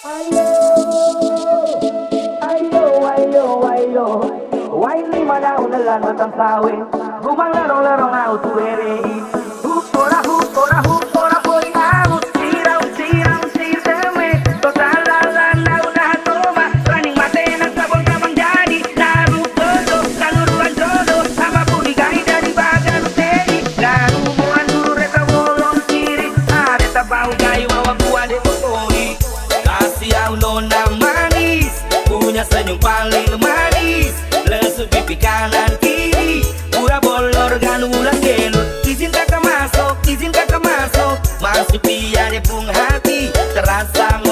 Ayo, ayo, ayo, ayo. Why lima daw na lang matang sawi? Gumang larong-larong ako tuweri. Hupora, hupora, hupora, pori ako. Siraw, siraw, sirteme. Total lalan na unahan toma. Running mate ng sabon kabang jadi. Narutodo, kanuruan todo. Sama punigay dari bagan uteri. Laro mo ang dure sa bolong kiri. Areta bau gayo mawakuan de motori. Kasih Allah na manis, punya senyum paling manis. Lesu pipi kanan kiri, pura bolor gan ulang gelur. Izin kakak masuk, masuk via de pung hati. Terasa